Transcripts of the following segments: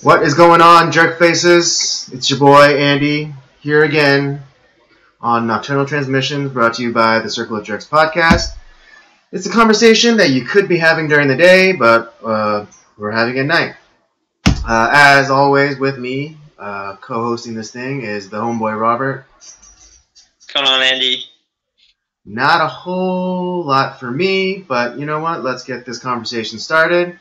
What is going on, jerk faces? It's your boy Andy here again on Nocturnal Transmissions, brought to you by the Circle of Jerks podcast. It's a conversation that you could be having during the day, but we're having at night. As always, with me, co-hosting this thing is the homeboy Robert. What's going on, Andy? Not a whole lot for me, but you know what? Let's get this conversation started.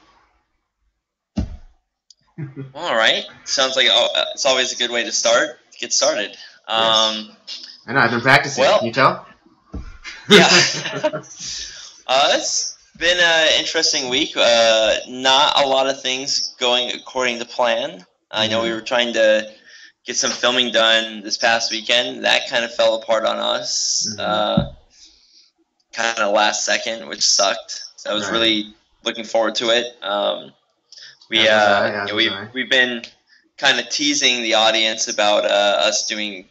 All right. Sounds like it's always a good way to get started. Yes. I know, I've been practicing. Well, Can you tell? Yeah. It's been an interesting week. Not a lot of things going according to plan. I know we were trying to get some filming done this past weekend. That kind of fell apart on us, kind of last second, which sucked. So I was really looking forward to it. We've been kind of teasing the audience about us doing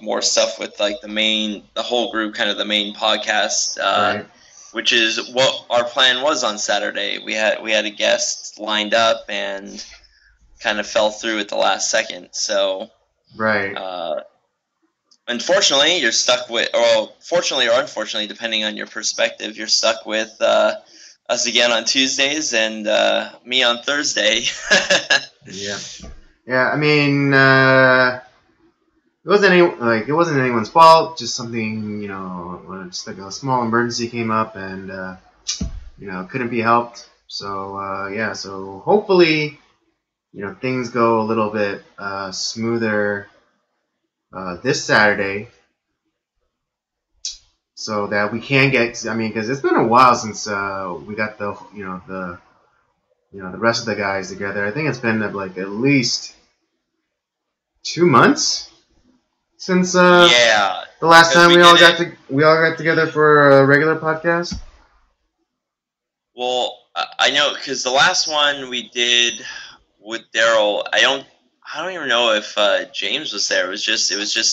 more stuff with like the whole group, kind of the main podcast, which is what our plan was on Saturday. We had a guest lined up and kind of fell through at the last second. So unfortunately, you're stuck with, or fortunately or unfortunately, depending on your perspective, you're stuck with us again on Tuesdays and me on Thursday. Yeah. I mean, it wasn't anyone's fault. Just something, just like a small emergency came up, and couldn't be helped. So so hopefully, things go a little bit smoother this Saturday, so that we can get. I mean, because it's been a while since we got the rest of the guys together. I think it's been like at least 2 months since the last time we all got together for a regular podcast. Well, I know because the last one we did with Daryl, I don't even know if James was there. It was just.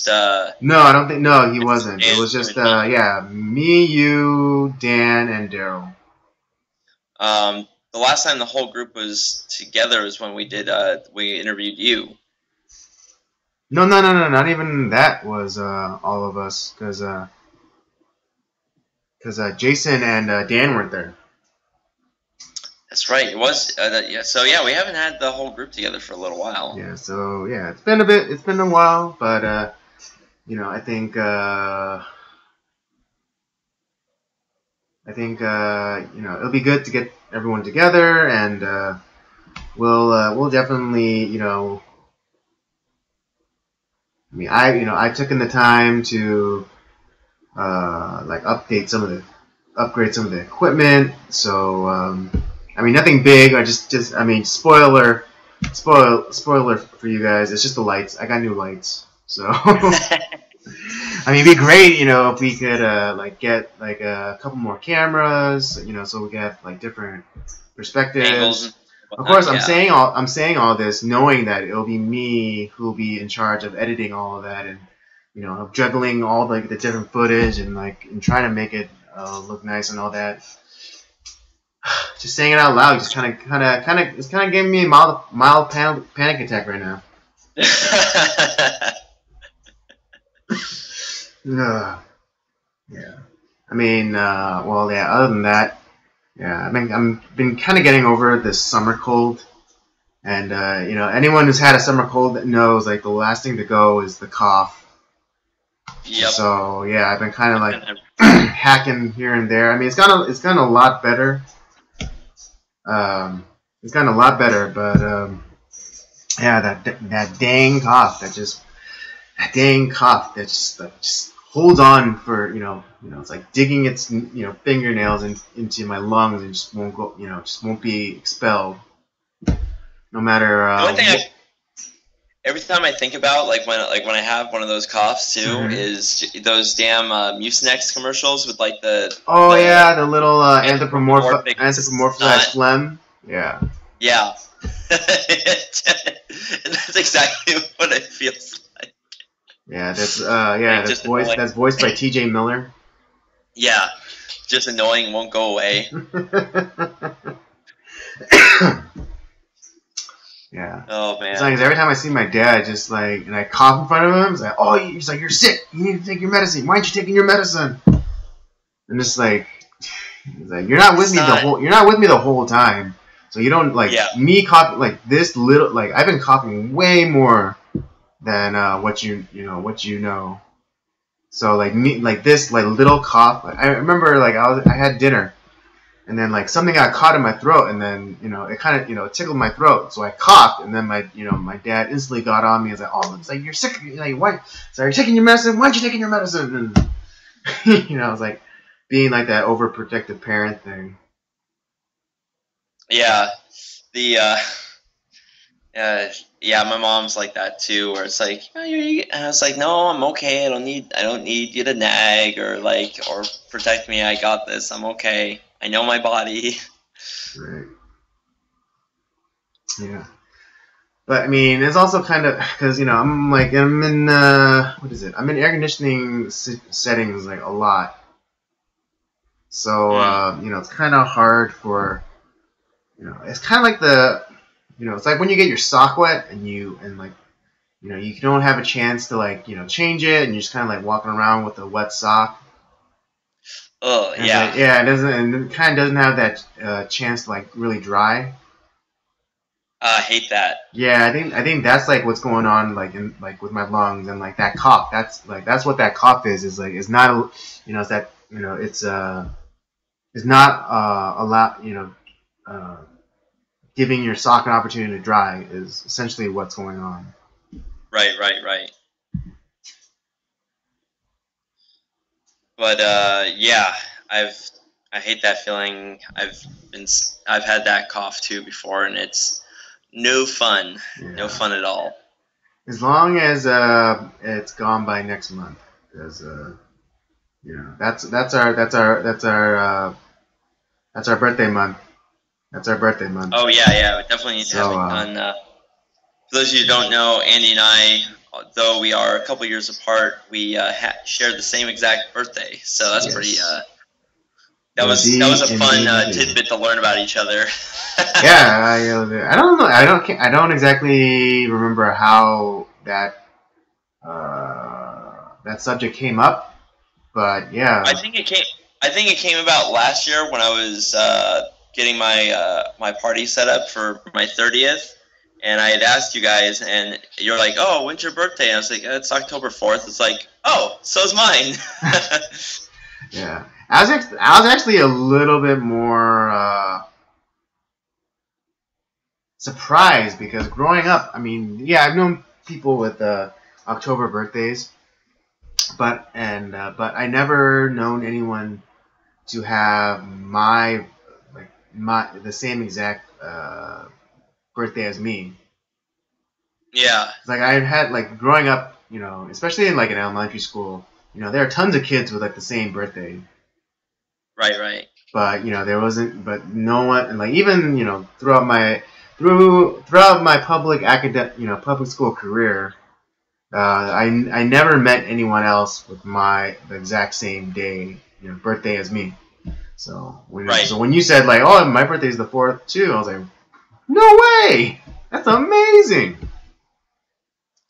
No, I don't think. No, he wasn't. It was just me, you, Dan, and Daryl. The last time the whole group was together was when we interviewed you. No, not even that was all of us, because Jason and Dan weren't there. That's right. It was. So we haven't had the whole group together for a little while. Yeah. So it's been a bit. It's been a while, but I think it'll be good to get everyone together, and we'll definitely I took in the time to upgrade some of the equipment. So nothing big. Or just spoiler for you guys. It's just the lights. I got new lights. So it'd be great, if we could get a couple more cameras, so we get different perspectives. Of course, I'm saying all this knowing that it'll be me who'll be in charge of editing all of that, and juggling all the different footage and trying to make it look nice and all that. Just saying it out loud, just kind of, it's kind of giving me a mild panic attack right now. Yeah. Other than that, I'm been kind of getting over this summer cold, and anyone who's had a summer cold that knows the last thing to go is the cough. Yep. So I've been kind of hacking here and there. I mean, it's gotten a lot better. It's gotten a lot better, but that dang cough that just holds on for it's like digging its fingernails into my lungs and just won't go, just won't be expelled, no matter. Every time I think about when I have one of those coughs too, is those damn Mucinex commercials with the little anthropomorphized phlegm. Yeah. That's exactly what it feels like. Yeah, that's voiced by T.J. Miller. Yeah, just annoying, won't go away. Yeah. Oh man. It's like every time I see my dad, just like, and I cough in front of him, it's like, oh, he's like, you're sick. You need to take your medicine. Why aren't you taking your medicine? And just like, he's like, you're not with me the whole time. So you don't like me coughing like this little. Like I've been coughing way more than what you know. So like me, like this, like little cough. I remember like I had dinner. And then like something got caught in my throat, and then it kind of it tickled my throat, so I coughed, and then my dad instantly got on me and was like, oh, it's like you're sick, like why? So you're taking your medicine? Why aren't you taking your medicine? And I was like being like that overprotective parent thing. Yeah, the yeah, my mom's like that too, where it's like, oh, and I was like, no, I'm okay. I don't need you to nag or protect me. I got this. I'm okay. I know my body. Right. Yeah. But I mean, it's also kind of because I'm in what is it? I'm in air conditioning settings like a lot, so it's kind of hard for it's kind of like it's like when you get your sock wet and you don't have a chance to change it, and you're just kind of like walking around with a wet sock. Oh yeah. It doesn't, and it kind of doesn't have that chance to like really dry. I hate that. Yeah, I think that's like what's going on with my lungs and like that cough. That's what that cough is like it's not it's that it's not giving your sock an opportunity to dry is essentially what's going on. Right. But yeah, I hate that feeling. I've had that cough too before, and it's no fun. Yeah. No fun at all. As long as it's gone by next month, because that's our birthday month. That's our birthday month. Oh yeah, we definitely need to have it done. For those of you who don't know, Andy and I, though we are a couple years apart, we share the same exact birthday. So that's pretty. That was a fun tidbit to learn about each other. Yeah, I don't know. I don't exactly remember how that subject came up, but yeah. I think it came about last year when I was getting my party set up for my 30th. And I had asked you guys, and you're like, "Oh, when's your birthday?" And I was like, "It's October 4th." It's like, "Oh, so's mine." Yeah, I was actually a little bit more surprised because growing up, I mean, yeah, I've known people with October birthdays, but I never known anyone to have the same exact birthday as me. Yeah. Like I had growing up, especially in an elementary school, there are tons of kids with the same birthday. Right. But there wasn't, but no one, and even throughout my public school career, I never met anyone else with the exact same day, birthday as me. So when you said oh, my birthday's the 4th too, I was like, no way, that's amazing.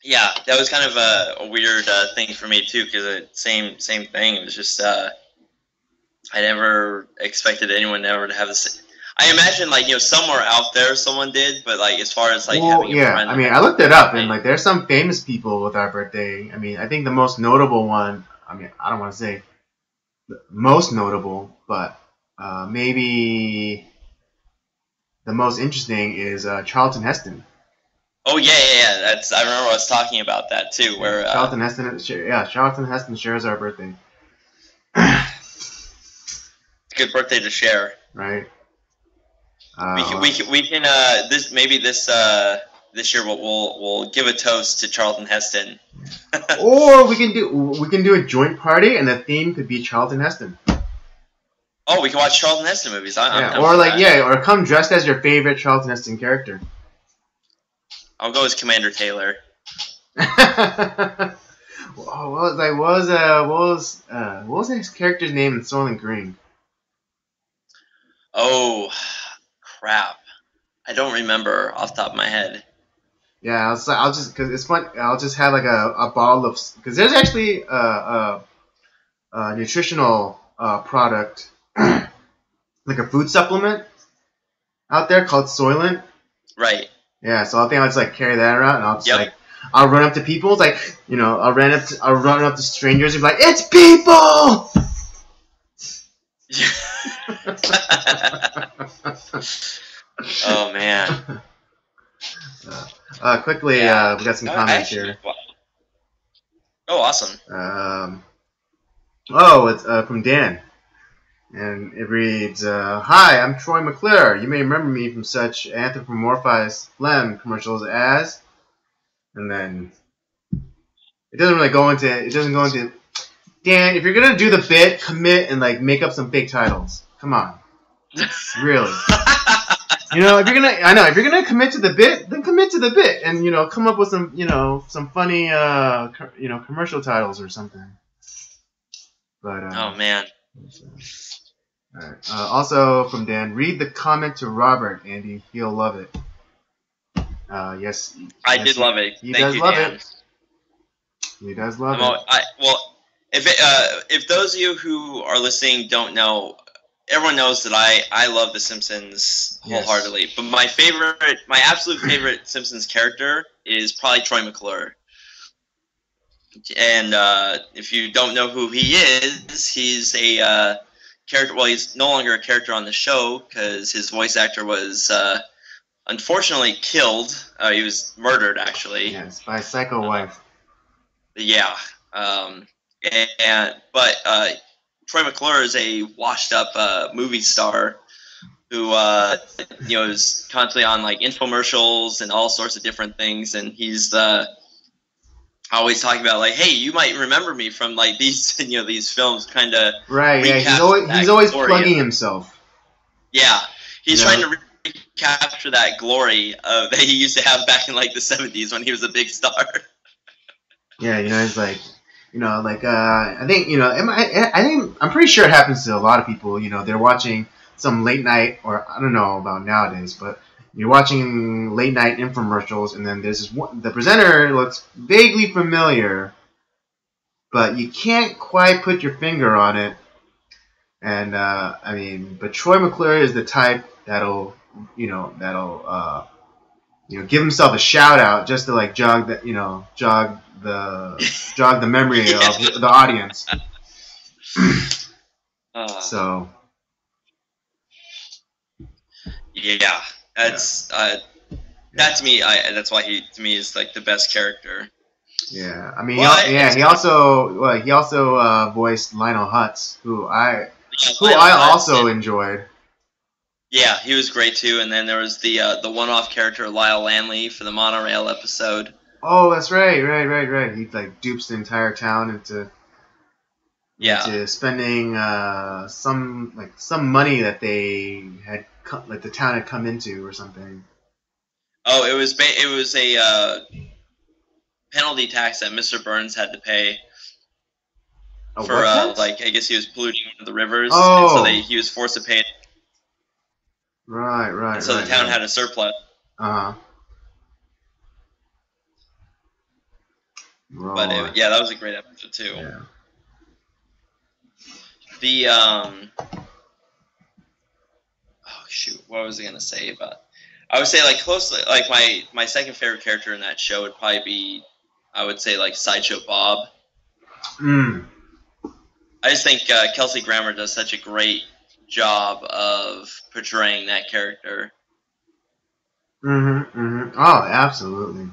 Yeah, that was kind of a weird thing for me too, because same thing. It was just I never expected anyone ever to have this. I imagine somewhere out there someone did, but as far as having a friend. I mean, I looked it up, and there's some famous people with our birthday. I mean, I think the most notable one. I mean, I don't want to say the most notable, but maybe the most interesting is Charlton Heston. Oh yeah. That's I remember us talking about that too. Where Charlton Heston shares our birthday. It's a good birthday to share. Right. We can this year we'll give a toast to Charlton Heston. Or we can do a joint party, and the theme could be Charlton Heston. Oh, we can watch Charlton Heston movies. Or come dressed as your favorite Charlton Heston character. I'll go as Commander Taylor. What was his character's name in Soylent Green? Oh, crap! I don't remember off the top of my head. Yeah, I'll just because it's fun. I'll just have like a bottle of because there's actually a nutritional product like a food supplement out there called Soylent. Right. Yeah, so I think I'll just like carry that around, and I'll just like I'll run up to people, it's like I'll run up to strangers and be like, it's people. Oh man. Quickly, we got some comments here. Oh, awesome. It's from Dan. And it reads, Hi, I'm Troy McClure. You may remember me from such anthropomorphized phlegm commercials as... And then... It doesn't go into... Dan, if you're going to do the bit, commit and, like, make up some fake titles. Come on. Really. If you're going to commit to the bit, then commit to the bit. And, come up with some, some funny, commercial titles or something. But, oh, man. Alright. Also from Dan, read the comment to Robert, Andy. He'll love it. Yes. I did love it. He Thank does you, love Dan. it. He does love it. If those of you who are listening don't know, everyone knows that I love The Simpsons wholeheartedly. Yes. But my absolute favorite Simpsons character is probably Troy McClure. And if you don't know who he is, he's a character. Well, he's no longer a character on the show because his voice actor was unfortunately killed. He was murdered, actually. Yes, by a psycho wife. Yeah. But Troy McClure is a washed-up movie star who is constantly on like infomercials and all sorts of different things, and he's always talking about like, hey, you might remember me from like these these films, kind of right. Yeah, he's always plugging himself. Yeah, he's trying to recapture that glory that he used to have back in like the 70s when he was a big star. Yeah, it's like I think I'm pretty sure it happens to a lot of people. They're watching some late night, or I don't know about nowadays, but you're watching late night infomercials, and then there's this one, the presenter looks vaguely familiar, but you can't quite put your finger on it. And but Troy McClure is the type that'll give himself a shout out just to like jog the memory of the audience. So. Yeah, that's that to me. That's why he to me is like the best character. Yeah, I mean, he also voiced Lionel Hutz, who I also enjoyed. Yeah, he was great too. And then there was the one-off character Lyle Lanley for the monorail episode. Oh, that's right. He like dupes the entire town into spending some money that they had like the town had come into or something. Oh, it was a penalty tax that Mr. Burns had to pay for I guess he was polluting one of the rivers, and so he was forced to pay it. Right. And so the town had a surplus. Right. But that was a great episode too. Yeah. The what was I gonna say about? I would say like closely like my second favorite character in that show would probably be, I would say, like Sideshow Bob. I just think Kelsey Grammer does such a great job of portraying that character. Oh, absolutely.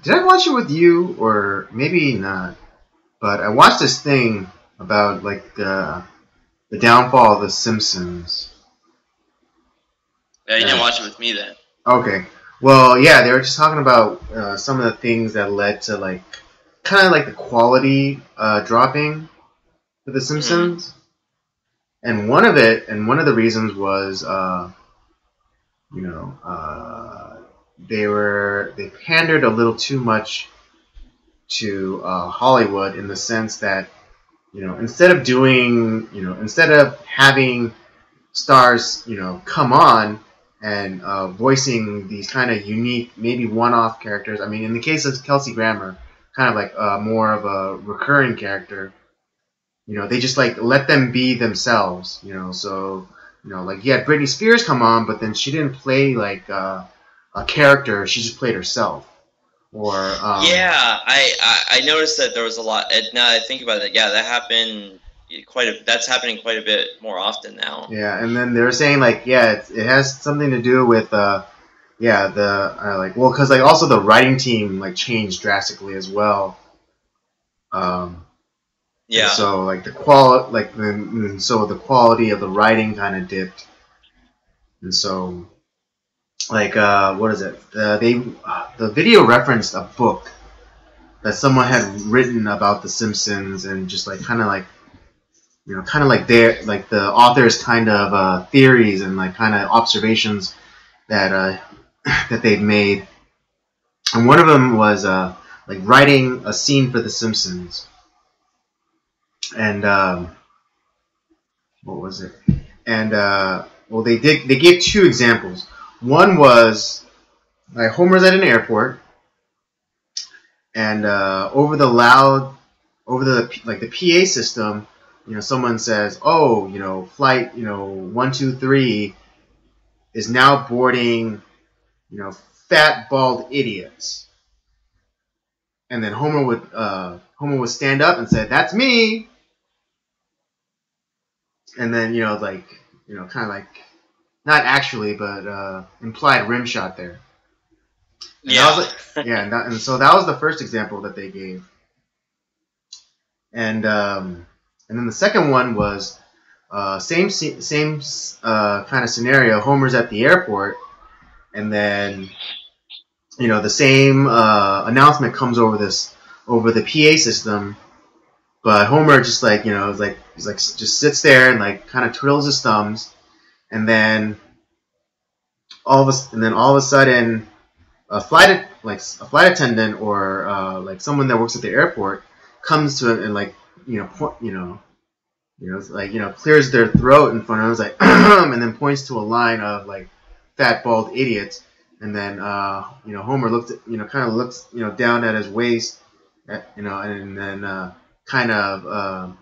Did I watch it with you, or maybe not? But I watched this thing about like the downfall of the Simpsons. Yeah, you didn't watch it with me then. Okay. Well, yeah, they were just talking about some of the things that led to like kind of like the quality dropping for the Simpsons. And one of the reasons was they pandered a little too much to Hollywood, in the sense that instead of having stars come on, and voicing these kind of unique, maybe one-off characters. I mean, in the case of Kelsey Grammer, kind of like more of a recurring character. You know, they just like let them be themselves. You know, so like you had Britney Spears come on, but then she didn't play like a character; she just played herself. Or yeah, I noticed that there was a lot. Now that I think about it, yeah, that happened that's happening quite a bit more often now. Yeah, and then they were saying like, yeah, it has something to do with yeah, like, well, because like also the writing team like changed drastically as well. Yeah. So like the so the quality of the writing kind of dipped, and so like what is it? The video referenced a book that someone had written about the Simpsons, and just like kind of like kind of like their like the author's kind of theories and like kind of observations that that they've made, and one of them was like writing a scene for the Simpsons, and what was it? And well, they gave two examples. One was like Homer's at an airport, and over the like the PA system, someone says, "Oh, flight 123 is now boarding, fat bald idiots." And then Homer would stand up and say, "That's me." And then like kind of like not actually, but implied rim shot there. And yeah. That was like, yeah, and so that was the first example that they gave. And then the second one was same kind of scenario. Homer's at the airport, and then the same announcement comes over the PA system, but Homer just like is like he's like just sits there and like kind of twiddles his thumbs, and then all of a sudden a flight attendant or like someone that works at the airport comes to him and like clears their throat in front of him, like and then points to a line of like fat bald idiots, and then Homer kind of looks down at his waist, and then kind of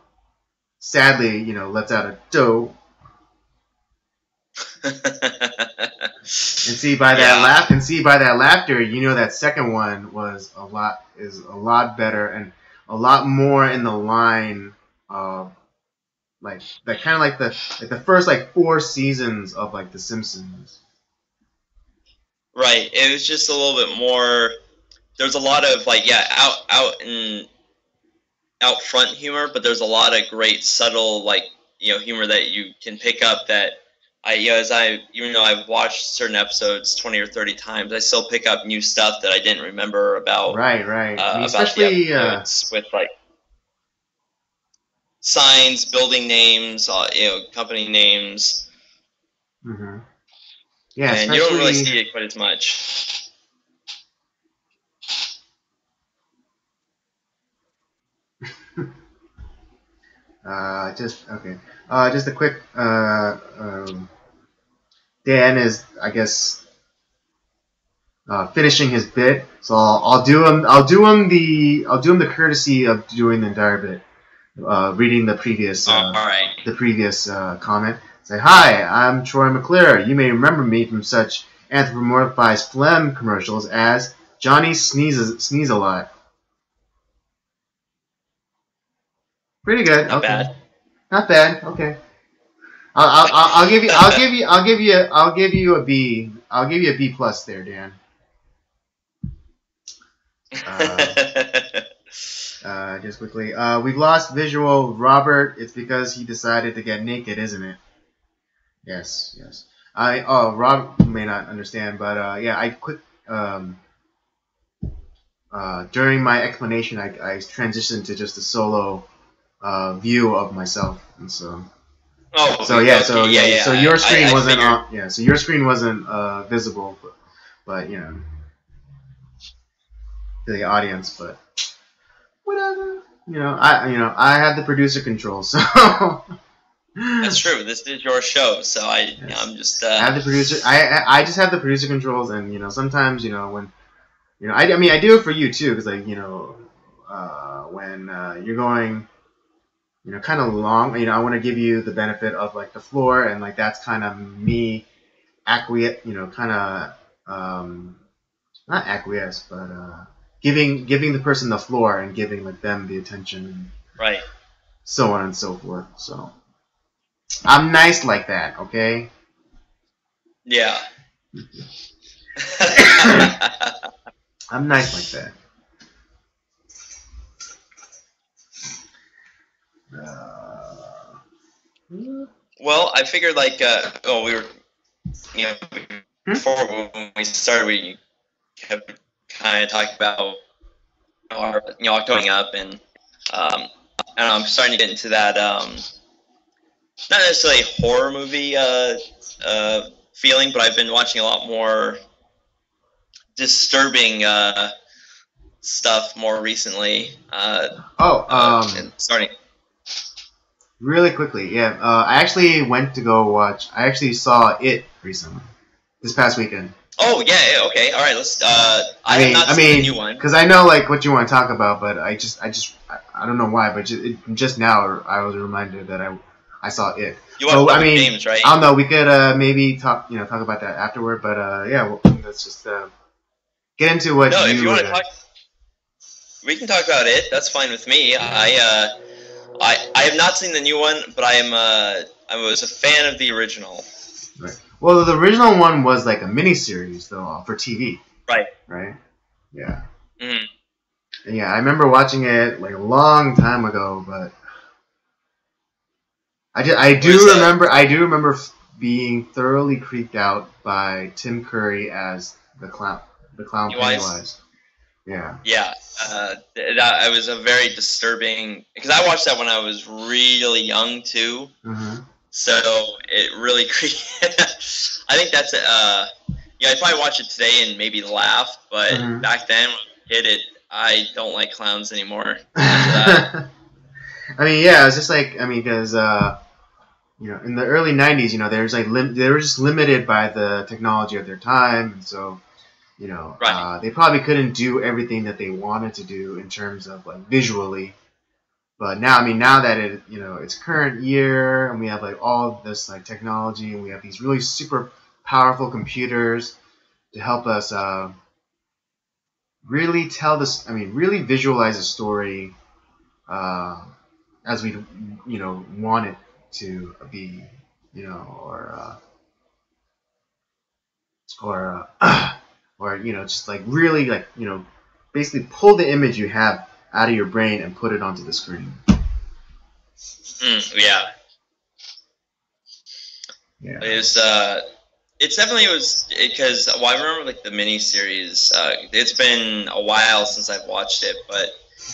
sadly lets out a dough. And see by that laughter, that second one was a lot better and a lot more in the line of like that kind of like the first like 4 seasons of like The Simpsons. Right. It was just a little bit more. There's a lot of like out front humor, but there's a lot of great subtle like humor that you can pick up that even though I've watched certain episodes 20 or 30 times, I still pick up new stuff that I didn't remember about. Right. I mean, especially about the episodes with like signs, building names, company names. Mm-hmm. Yeah, and you don't really see it quite as much. Just a quick. Dan is, I guess, finishing his bit, so I'll do him the courtesy of doing the entire bit, reading the previous comment. Say, "Hi, I'm Troy McClure. You may remember me from such anthropomorphized phlegm commercials as Johnny Sneeze a Lot." Pretty good. Not bad. Not bad. Okay. I'll give you a B. I'll give you a B plus there, Dan. Just quickly, we've lost visual Robert. It's because he decided to get naked, isn't it? Yes. Rob may not understand, but yeah, I quick during my explanation, I transitioned to just a solo view of myself, and so. So your screen wasn't so your screen wasn't visible, but to the audience, but whatever. I have the producer control, so That's true. This is your show, so Yes. I'm just. I have the producer. I just have the producer controls, and sometimes when I mean I do it for you too, because like when you're going kind of long, I want to give you the benefit of like the floor, and like that's kind of me acquiesce, kind of not acquiesce, but giving the person the floor and giving like them the attention, and right. so on and so forth. So I'm nice like that, okay? Yeah. I'm nice like that. Well, I figured like we were before when we started we kept kind of talking about our growing up, and I don't know, I'm starting to get into that not necessarily horror movie feeling, but I've been watching a lot more disturbing stuff more recently. And starting. Really quickly, yeah. I actually went to go watch. I actually saw it recently, this past weekend. Oh yeah, okay, all right. Let's. I have not seen the new one because I know like what you want to talk about, but I don't know why, but just now I was reminded that I saw it. You watched James, right? I don't know. We could maybe talk about that afterward, but yeah, well, let's just get into what. No, if you want to talk, we can talk about it. That's fine with me. Yeah. I have not seen the new one, but I was a fan of the original. Right. Well, the original one was like a miniseries though for TV. Right. Right. Yeah. Mm-hmm. And yeah, I remember watching it like a long time ago, but I do remember being thoroughly creeped out by Tim Curry as the clown Pennywise. Yeah. Yeah. That was a very disturbing, because I watched that when I was really young too. Mm-hmm. So it really creeped. I think that's I'd probably watch it today and maybe laugh, but back then when I did it, I don't like clowns anymore. I mean, yeah, it's just like because in the early '90s, there's like they were just limited by the technology of their time, and so. Right. They probably couldn't do everything that they wanted to do in terms of like visually, but now that it's current year and we have like all this like technology and we have these really super powerful computers to help us really tell this. Really visualize a story as we want it to be, or just like really like basically pull the image you have out of your brain and put it onto the screen. Yeah. Yeah. It definitely was, because I remember like the miniseries. It's been a while since I've watched it, but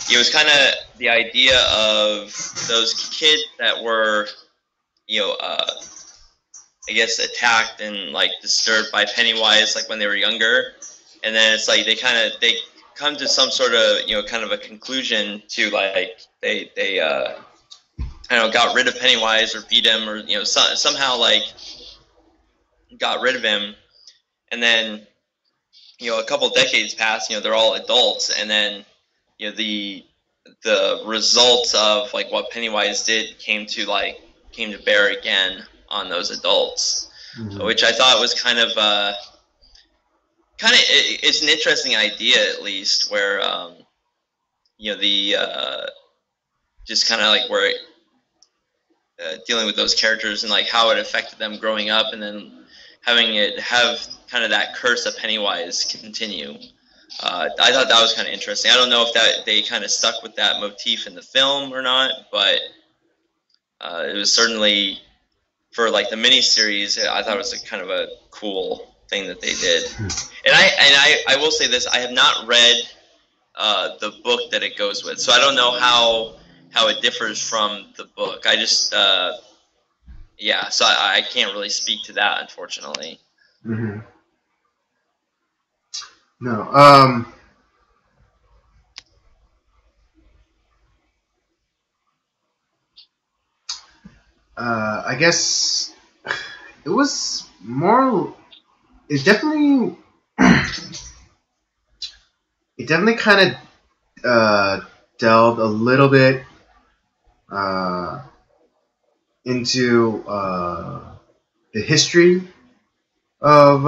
it was kind of the idea of those kids that were I guess attacked and like disturbed by Pennywise like when they were younger, and then it's like they come to some sort of kind of a conclusion to like they I don't know, got rid of Pennywise or beat him or somehow like got rid of him, and then a couple decades pass, they're all adults, and then the results of like what Pennywise did came to bear again on those adults, which I thought was kind of it's an interesting idea, at least, where just kind of like where dealing with those characters and like how it affected them growing up, and then having it have kind of that curse of Pennywise continue. I thought that was kind of interesting. I don't know if that they kind of stuck with that motif in the film or not, but it was certainly, for like the miniseries, I thought it was kind of a cool thing that they did. And I will say this: I have not read the book that it goes with, so I don't know how it differs from the book. I just so I can't really speak to that, unfortunately. Mm-hmm. No. I guess it was more. It definitely, it definitely kind of delved a little bit uh, into the history of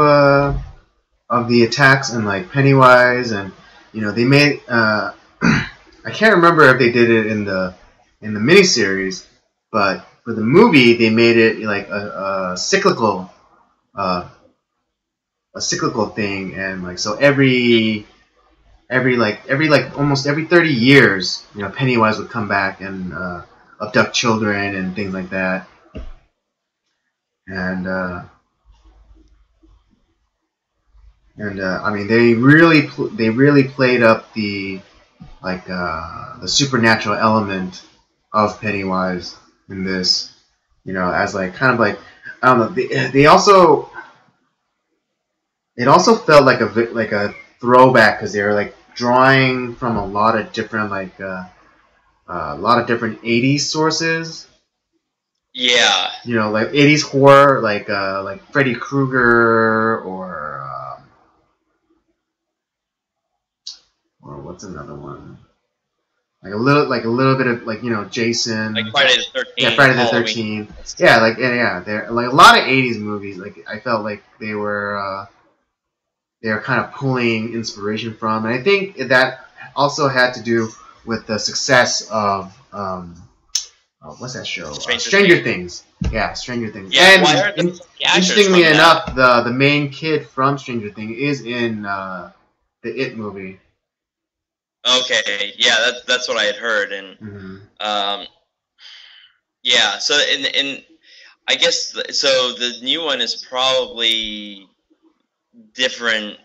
the attacks and like Pennywise, and they made. I can't remember if they did it in the miniseries, but for the movie they made it like uh, a cyclical thing, and like so every like almost every 30 years, Pennywise would come back and abduct children and things like that, and I mean they really played up the supernatural element of Pennywise in this, as like kind of like I don't know. They also it also felt like a throwback because they were like drawing from a lot of different a lot of different 80s sources. Yeah. Like 80s horror, like Freddy Krueger or what's another one? Like a little bit of like Jason, like Friday the 13th, yeah, Friday the Halloween. 13th, yeah, they're like a lot of 80s movies. Like I felt like they were kind of pulling inspiration from, and I think that also had to do with the success of what's that show? Stranger Things. Yeah, Stranger Things. Yeah, and well, I heard the interestingly enough, the main kid from Stranger Things is in the It movie. Okay, yeah, that's what I had heard, and yeah. So in I guess so. The new one is probably different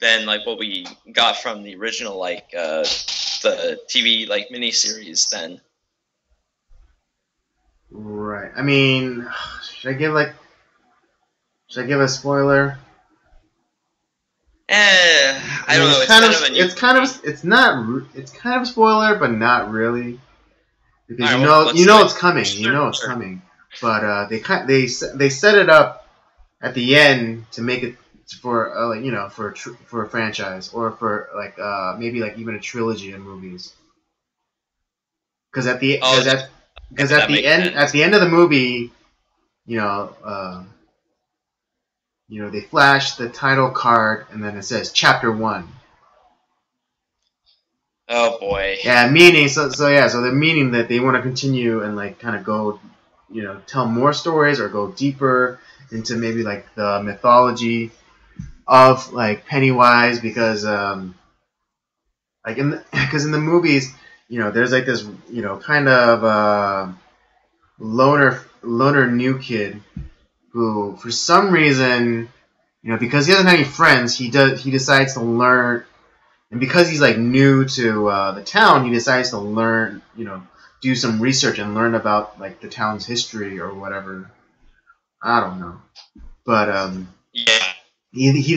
than like what we got from the original, like the TV like miniseries. Then, right. I mean, should I give a spoiler? I don't know. It's kind of a spoiler, but not really, because it's coming. It's coming. But they set it up at the end to make it for for a franchise, or for like maybe like even a trilogy of movies. Because at the end of the movie, you know. They flash the title card, and then it says Chapter 1. Oh boy. Yeah, meaning so they're meaning that they want to continue and like kind of go, tell more stories or go deeper into maybe like the mythology of like Pennywise, because like because in the movies, there's like this kind of loner new kid who for some reason, because he doesn't have any friends, he decides to learn. And because he's like new to the town, he decides to learn, do some research and learn about like the town's history or whatever. I don't know, but yeah, he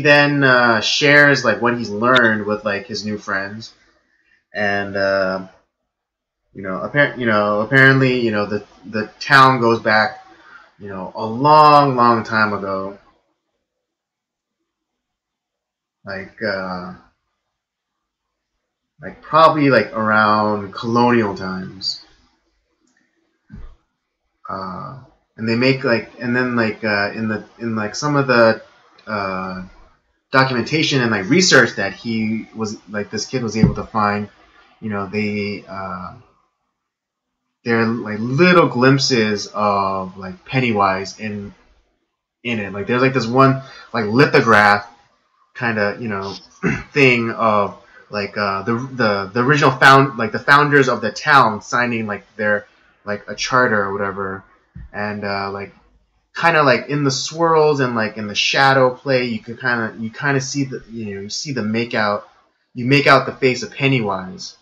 then shares like what he's learned with like his new friends, and apparently the town goes back a long time ago, like. Like probably like around colonial times, uh, and they make like, and then like in like some of the uh, documentation and like research that he was like this kid was able to find, they there are like little glimpses of like Pennywise in it. Like there's like this one like lithograph kind of thing of like the original the founders of the town signing like their like a charter or whatever, and like kind of like in the swirls and like in the shadow play, you kind of see you see the you make out the face of Pennywise,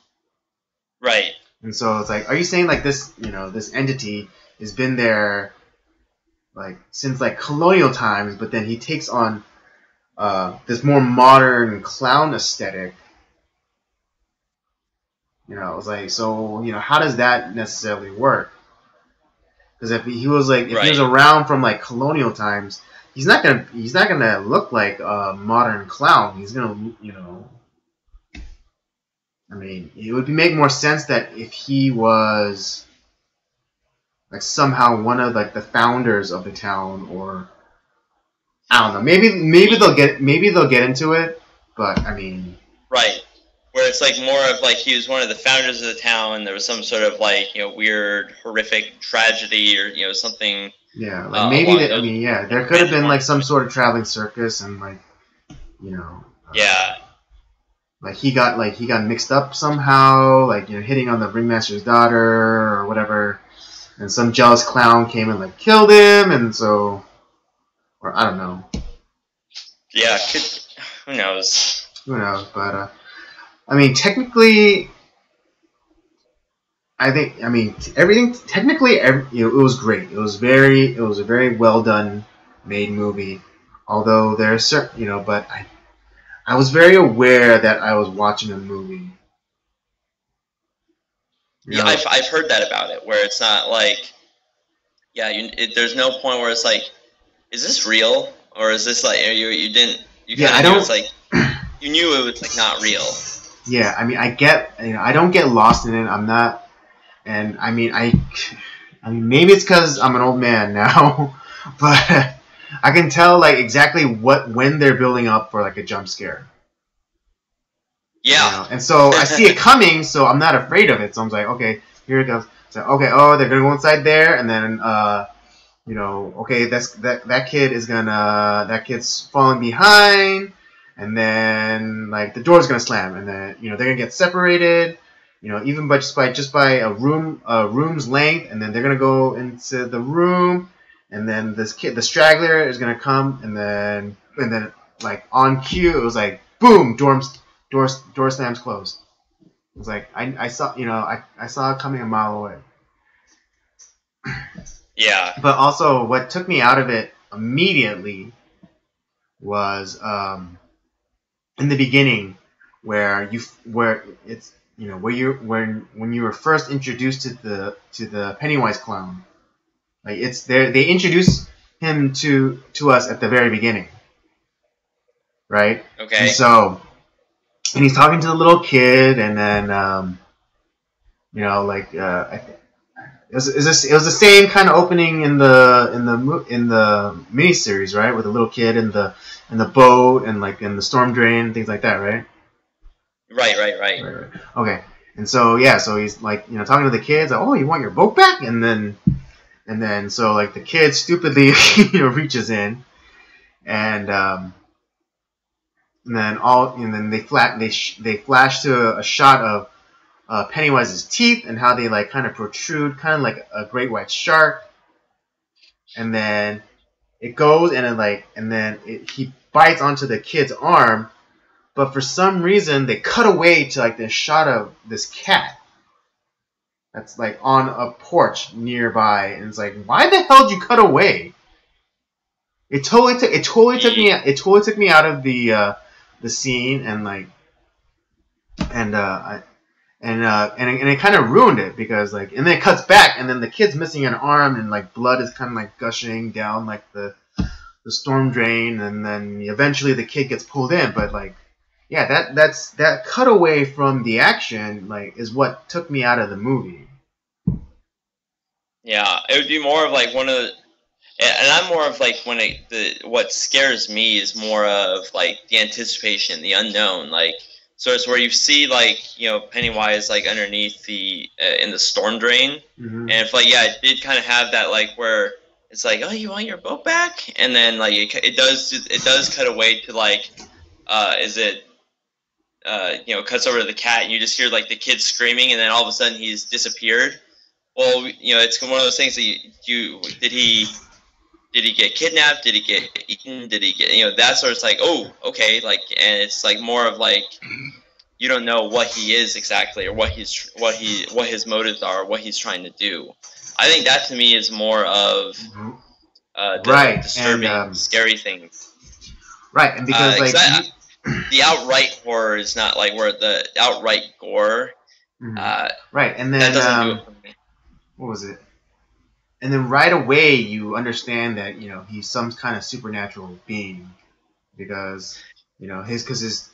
right. and so it's like, are you saying like this this entity has been there like since like colonial times, but then he takes on this more modern clown aesthetic? It was like, so how does that necessarily work? Because if he was like, if Right. he was around from like colonial times, he's not gonna look like a modern clown. He's gonna, you know, I mean, it would make more sense that if he was like somehow one of like the founders of the town, or I don't know. Maybe they'll get into it, but I mean, right. Where it's like more of like he was one of the founders of the town, and there was some sort of like, you know, weird, horrific tragedy, or, you know, something. Yeah, like maybe I mean, yeah, there could have been like some sort of traveling circus, and like, you know, yeah, like he got mixed up somehow, like, you know, hitting on the ringmaster's daughter or whatever, and some jealous clown came and like killed him, and so, or I don't know. Yeah, who knows? Who knows? But I mean, technically, I mean, everything technically, you know, it was great. It was a very well done, made movie. Although there's certain, you know, but I was very aware that I was watching a movie. Yeah, I've heard that about it, where it's not like, yeah, there's no point where it's like, is this real, or is this like you didn't, you kind of knew it's like, you knew it was like not real. Yeah, I mean, I don't get lost in it. I'm not, and I mean, I mean, maybe it's because I'm an old man now, but I can tell like exactly when they're building up for like a jump scare. Yeah. You know? And so I see it coming, so I'm not afraid of it. So I'm like, okay, here it goes. So okay, oh, they're gonna go inside there, and then you know, okay, that kid's falling behind, and then like the door's gonna slam, and then, you know, they're gonna get separated, you know, even by just by a room's length, and then they're gonna go into the room, and then this kid, the straggler, is gonna come, and then like on cue, it was like boom, door slams closed. It was like I saw, you know, I saw it coming a mile away. Yeah. But also, what took me out of it immediately was in the beginning, where it's, you know, when you were first introduced to the Pennywise clown, like it's there, they introduce him to us at the very beginning, right? Okay. And so, and he's talking to the little kid, and then you know, like it was the same kind of opening in the miniseries, right? With the little kid in the boat, and like in the storm drain and things like that, right? Right. Okay, and so yeah, so he's like, you know, talking to the kids, like, oh, you want your boat back? And then so like the kid stupidly, you know, reaches in, and then they flash to a shot of Pennywise's teeth, and how they like kind of protrude, kind of like a great white shark. And then it goes, and then he bites onto the kid's arm, but for some reason they cut away to like this shot of this cat that's like on a porch nearby, and it's like, why the hell did you cut away? It totally took me out of the scene, and like, and it kind of ruined it, because like, and then it cuts back, and then the kid's missing an arm, and like blood is kind of like gushing down like the storm drain, and then eventually the kid gets pulled in. But like, yeah, that cutaway from the action like is what took me out of the movie. Yeah, it would be more of like one of the, and I'm more of like what scares me is more of like the anticipation, the unknown, like. So it's where you see, like, you know, Pennywise, like, underneath the, in the storm drain. Mm-hmm. And if, like, yeah, it did kind of have that, like, where it's like, oh, you want your boat back? And then, like, it does cut away to, like, you know, cuts over to the cat, and you just hear, like, the kid screaming, and then all of a sudden he's disappeared. Well, you know, it's one of those things that did he get kidnapped? Did he get eaten? Did he get, you know, that sort of, like, oh, okay, like, and it's like more of like, you don't know what he is exactly, or what his motives are, or what he's trying to do. I think that to me is more of the disturbing, and, scary thing. Right, and because like the outright horror is not like where the outright gore. Right, and then that doesn't do it for me. What was it? and then right away you understand that he's some kind of supernatural being because it's because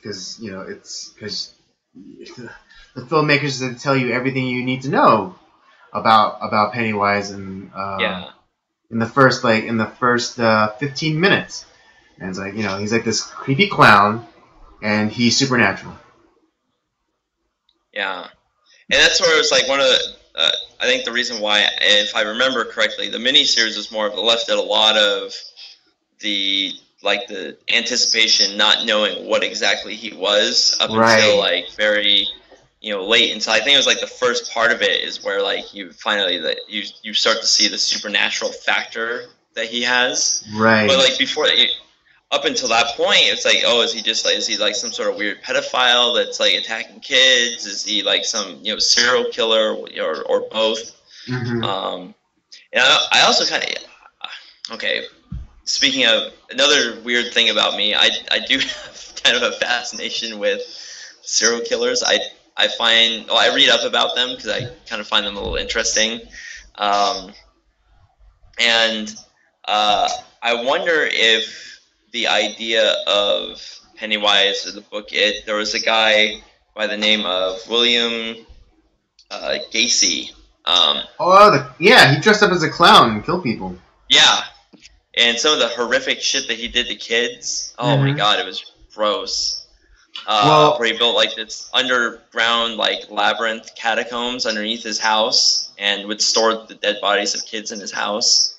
the filmmakers that tell you everything you need to know about Pennywise and in the first 15 minutes, and it's like he's like this creepy clown and he's supernatural. Yeah, and that's where it's like one of the. I think the reason why, if I remember correctly, the miniseries was more of left at a lot of the anticipation, not knowing what exactly he was up until very late. And so I think it was like the first part of it is where you finally you start to see the supernatural factor that he has. Right. But before that, up until that point, it's like, oh, is he some sort of weird pedophile that's attacking kids? Is he some serial killer or both? Mm-hmm. And I also kind of okay. Speaking of another weird thing about me, I do have kind of a fascination with serial killers. I read up about them because I kind of find them a little interesting, and I wonder if the idea of Pennywise or the book It, there was a guy by the name of William Gacy. He dressed up as a clown and killed people. Yeah. And some of the horrific shit that he did to kids, oh my god, it was gross. Where he built this underground labyrinth catacombs underneath his house and would store the dead bodies of kids in his house.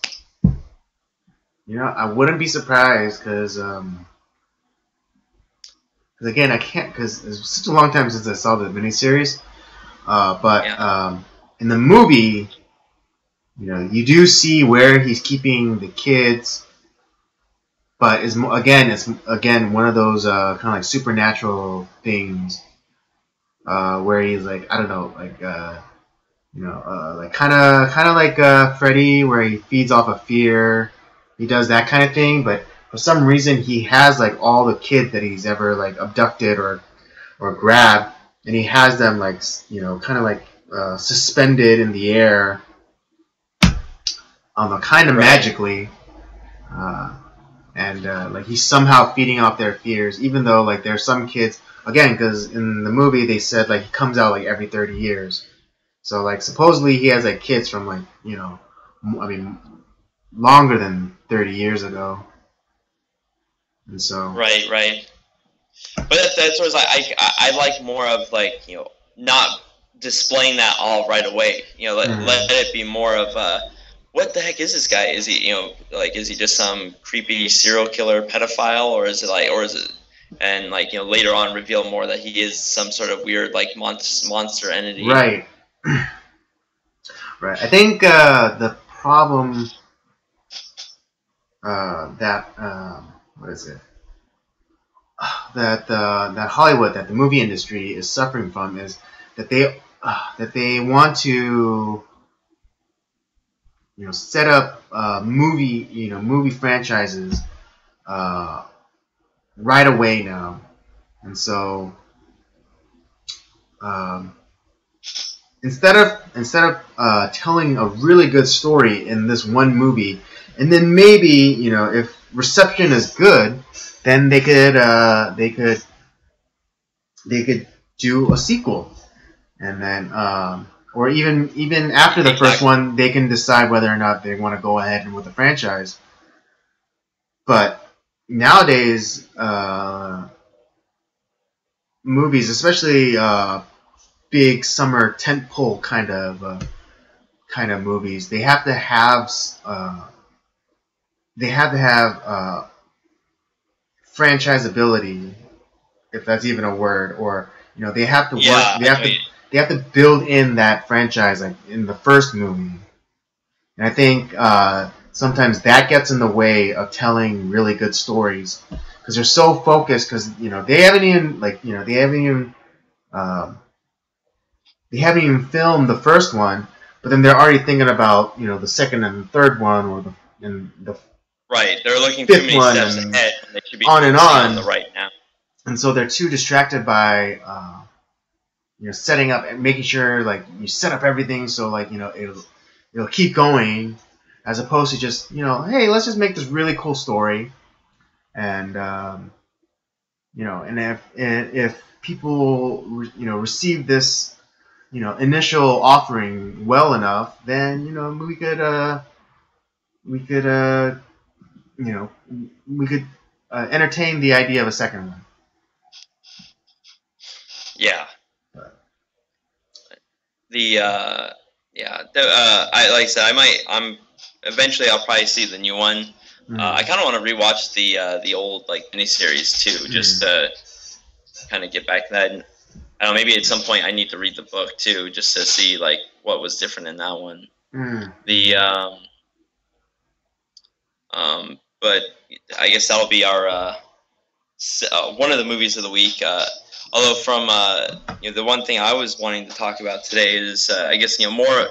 I wouldn't be surprised because again, I can't because it's such a long time since I saw the miniseries. In the movie, you do see where he's keeping the kids, but it's again one of those kind of supernatural things where he's I don't know, kind of like Freddy, where he feeds off of fear. He does that kind of thing, but for some reason he has all the kids that he's ever abducted or grabbed, and he has them kind of suspended in the air. Kind of magically, and he's somehow feeding off their fears, even though there's some kids again because in the movie they said he comes out every 30 years, so supposedly he has kids from longer than 30 years ago, and so right. But that's what I like more of not displaying that all right away. Let it be more of what the heck is this guy? Is he, is he just some creepy serial killer pedophile, or is it and later on reveal more that he is some sort of weird monster entity. Right. Right. I think the problem that Hollywood, that the movie industry is suffering from is that they want to set up movie franchises right away now, and so instead of telling a really good story in this one movie, and then maybe if reception is good, then they could do a sequel, and then or even after the first one, they can decide whether or not they want to go ahead with the franchise. But nowadays, movies, especially big summer tentpole kind of movies, they have to have franchisability, if that's even a word, or they have to work. They have to build in that franchise in the first movie, and I think sometimes that gets in the way of telling really good stories because they're so focused. Because they haven't even filmed the first one, but then they're already thinking about the second and the third one, or the right. They're looking fifth too many one, steps ahead. They should be on and on the right now. And so they're too distracted by setting up and making sure you set up everything so it'll keep going, as opposed to just hey, let's just make this really cool story, and and if people receive this initial offering well enough, then we could you know, we could entertain the idea of a second one. Yeah. But, I like I said, eventually I'll probably see the new one. I kind of want to rewatch the old miniseries too, just to kind of get back to that. And, I don't know, maybe at some point I need to read the book too, just to see what was different in that one. But I guess that'll be our one of the movies of the week. Although from the one thing I was wanting to talk about today is I guess more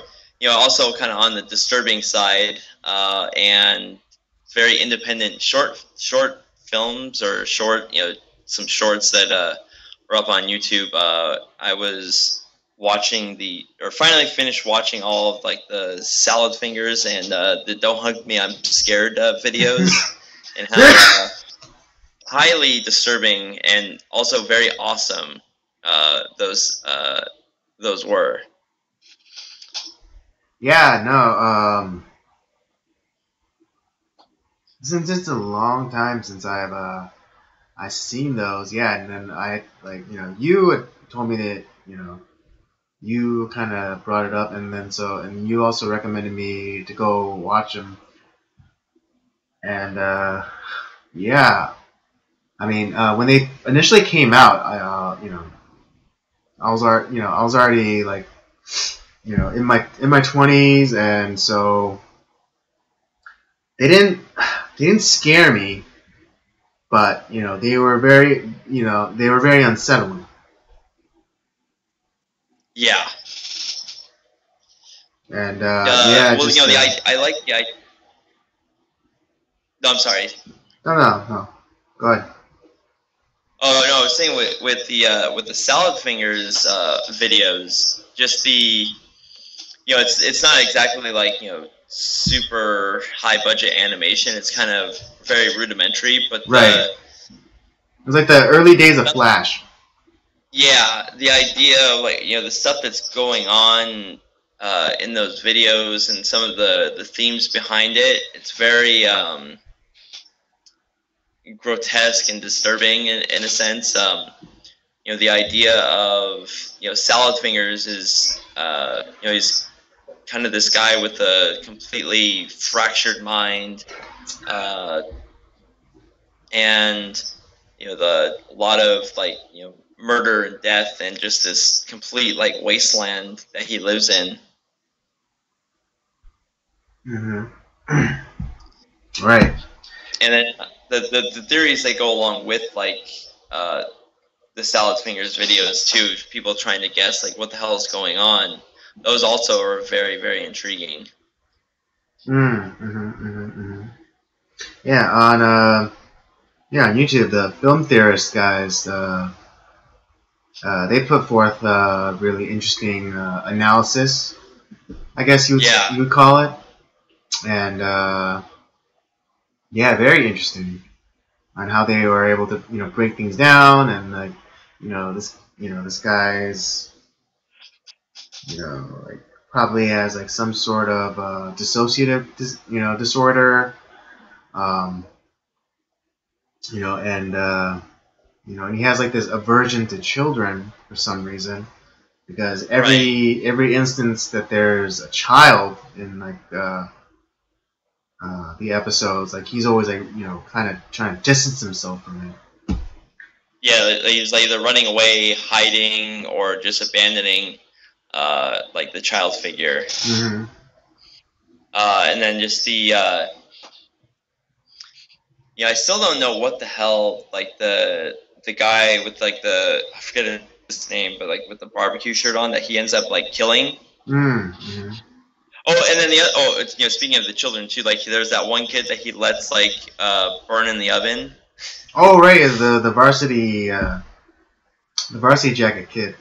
also kind of on the disturbing side and very independent short films or some shorts that are up on YouTube. I was finally finished watching all of the Salad Fingers and the Don't Hug Me, I'm Scared videos, and how highly disturbing and also very awesome those were. Yeah, no. Since it's a long time since I've seen those, yeah, and then I you had told me that you kind of brought it up, and then and you also recommended me to go watch them, and yeah, I mean when they initially came out, I was already in my 20s, and so they didn't scare me, but they were very unsettling. Yeah. And I like the idea. No, I'm sorry. No. Go ahead. Oh no, I was saying with the Salad Fingers videos, just the it's not exactly super high budget animation. It's kind of very rudimentary, but right. It was like the early days of Flash. Yeah, the idea of the stuff that's going on in those videos and some of the themes behind it, it's very grotesque and disturbing in a sense. The idea of Salad Fingers is he's kind of this guy with a completely fractured mind, and a lot of murder and death and just this complete wasteland that he lives in. Right. And then the theories that go along with the Salad Fingers videos too, people trying to guess what the hell is going on, those also are very, very intriguing. Yeah, on YouTube, the film theorist guys, they put forth really interesting analysis, I guess you would call it, and very interesting on how they were able to break things down, and this guy's probably has some sort of dissociative disorder, and and he has this aversion to children for some reason, because every instance that there's a child in the episodes, he's always kind of trying to distance himself from it. Yeah, he's either running away, hiding, or just abandoning the child figure. And then just the I still don't know what the hell the guy with I forget his name, but with the barbecue shirt on that he ends up killing. Oh, and then speaking of the children too, there's that one kid that he lets burn in the oven. Oh right, the varsity jacket kid.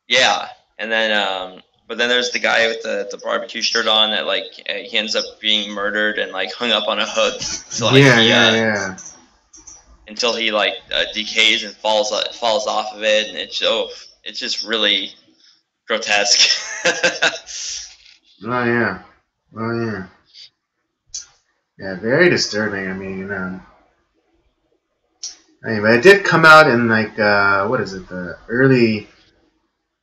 Yeah, and then but then there's the guy with the barbecue shirt on that like he ends up being murdered and like hung up on a hook until he like decays and falls off of it, and it's just really grotesque. Oh yeah. Yeah, very disturbing. I mean, anyway, it did come out in like what is it, the early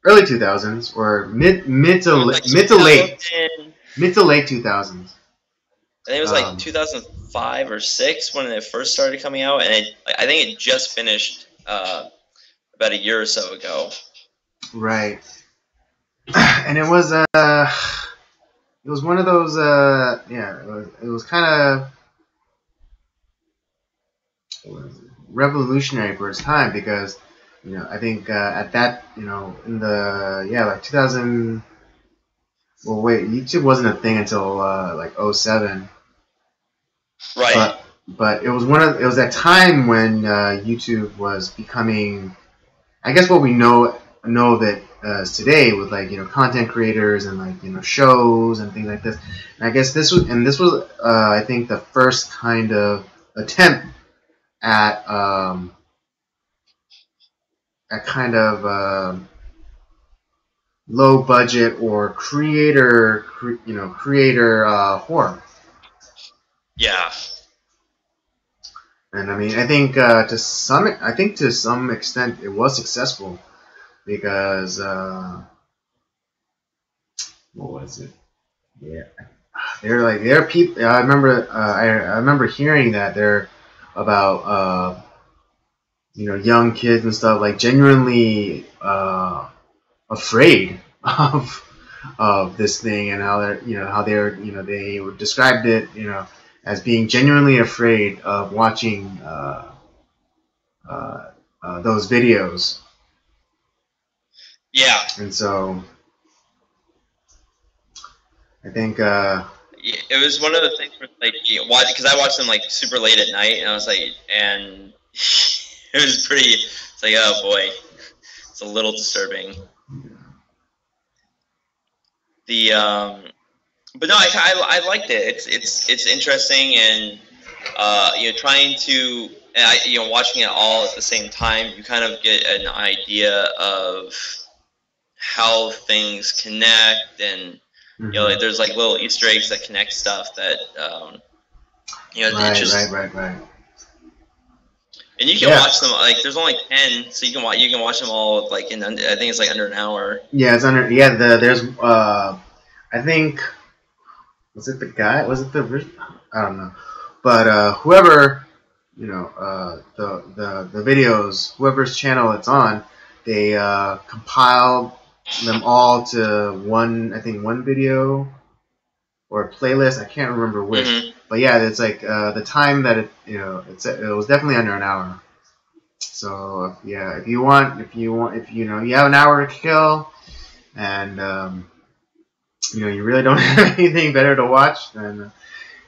2000s or mid to late 2000s. I think it was like 2005 or 6 when it first started coming out, and I think it just finished about a year or so ago. Right. And it was one of those it was kind of revolutionary for its time, because I think at that in the like 2000. Well, wait, YouTube wasn't a thing until like 07. Right. But it was that time when YouTube was becoming, I guess, what we know of it today, with like content creators and like shows and things like this. And I guess this was I think the first kind of attempt at kind of low budget or creator horror. Yeah. And I mean, I think to some extent it was successful, because what was it? Yeah, they're people. I remember hearing that they're about young kids and stuff, like genuinely afraid of this thing, and how they described it as being genuinely afraid of watching those videos. Yeah. And so I think it was one of the things where, like, because I watched them like super late at night, and I was like, and it was pretty. It's like, oh boy, it's a little disturbing. But no, I liked it. It's interesting, and trying to, and watching it all at the same time, you kind of get an idea of how things connect, and like, there's like little Easter eggs that connect stuff that right. And you can watch them, like, there's only 10, so you can watch them all like in I think it's like under an hour. Yeah, it's under. Yeah, there's I think, was it the guy? Was it the? I don't know, but whoever the videos, whoever's channel it's on, they compiled them all to one video or a playlist. I can't remember which. Mm-hmm. But yeah, it's like the time that it was definitely under an hour. So yeah, if you have an hour to kill, and you really don't have anything better to watch, then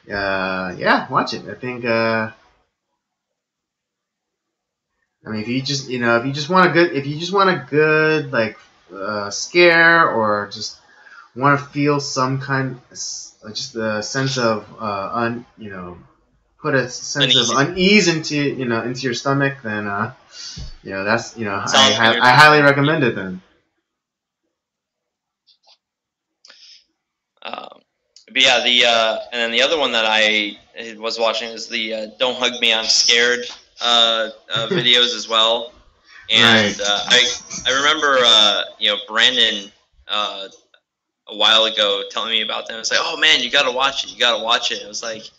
watch it. I think I mean, if you just want a good like scare, or just want to feel some kind, just a sense of put a sense of unease into your stomach, then that's I highly recommend it then. But yeah, and then the other one that I was watching is the "Don't Hug Me, I'm Scared" videos as well. And right. I remember Brandon a while ago telling me about them. I was like, oh man, you gotta watch it. It was like,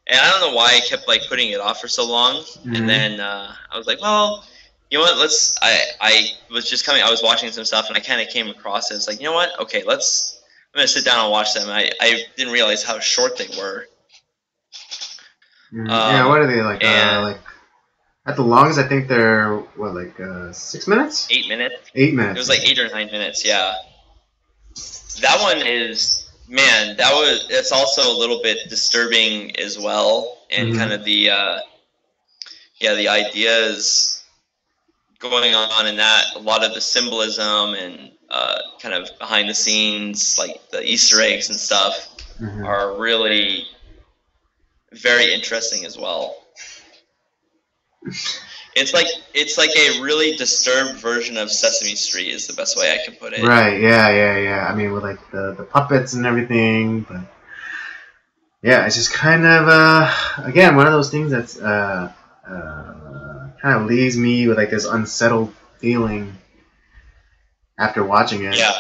and I don't know why I kept like putting it off for so long. Mm-hmm. And then I was like, well, you know what? I was watching some stuff, and I kind of came across it. It's like, you know what? Okay, I'm gonna sit down and watch them. I didn't realize how short they were. Yeah, what are they like? Like at the longest, I think they're 6 minutes? 8 minutes. 8 minutes. It was like 8 or 9 minutes. Yeah. That one is, man. It's also a little bit disturbing as well, and kind of the ideas going on in that, a lot of the symbolism and kind of behind the scenes, like the Easter eggs and stuff, are really very interesting as well. It's like a really disturbed version of Sesame Street is the best way I can put it. Right. Yeah. I mean, with like the puppets and everything, but yeah, it's just kind of again one of those things that's kind of leaves me with like this unsettled feeling after watching it. Yeah.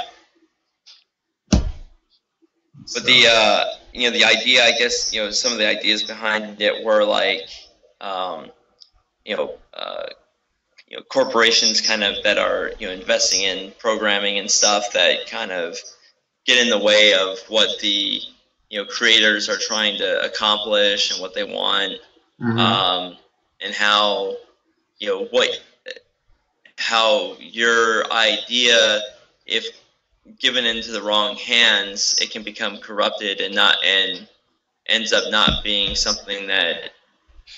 But the the idea, I guess, some of the ideas behind it were like, corporations kind of that are investing in programming and stuff that kind of get in the way of what the creators are trying to accomplish and what they want, and how how your idea, if given into the wrong hands, it can become corrupted and ends up not being something that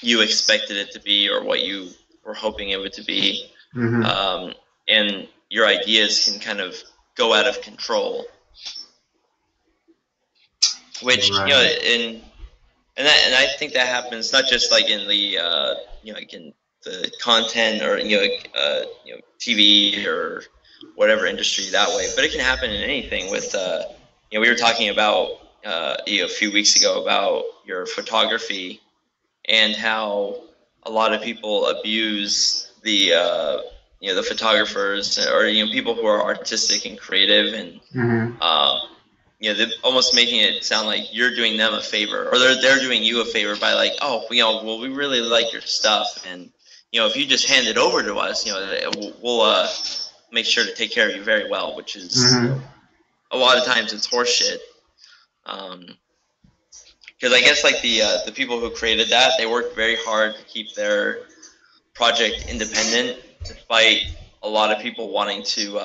you expected it to be or what you were hoping it would to be. And your ideas can kind of go out of control, which and I think that happens not just like in the like in the content or TV or whatever industry that way, but it can happen in anything. With we were talking about a few weeks ago about your photography and how a lot of people abuse the the photographers or people who are artistic and creative, and they're almost making it sound like you're doing them a favor, or they're doing you a favor by like, oh, well, we really like your stuff, and if you just hand it over to us, we'll make sure to take care of you very well, which is a lot of times it's horseshit. Because I guess like the people who created that, they worked very hard to keep their project independent, despite a lot of people wanting to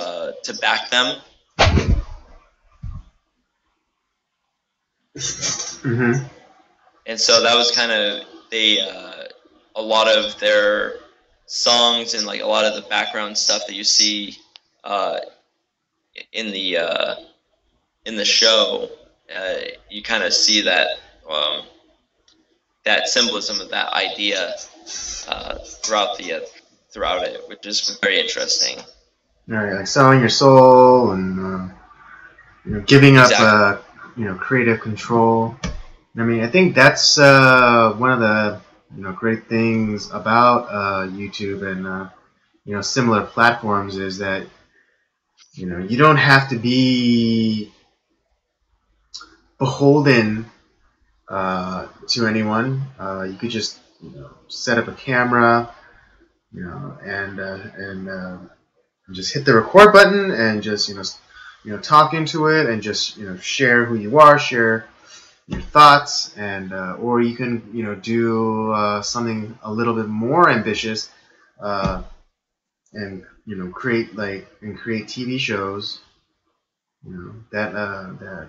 back them. And so that was kind of a lot of their songs and like a lot of the background stuff that you see in the show, you kind of see that that symbolism of that idea throughout it, which is very interesting. Right, like selling your soul and giving up creative control. I mean, I think that's one of the great things about YouTube and similar platforms is that you don't have to be beholden to anyone. You could just set up a camera, and just hit the record button and just talk into it and just share who you are, share your thoughts, and or you can do something a little bit more ambitious and create TV shows that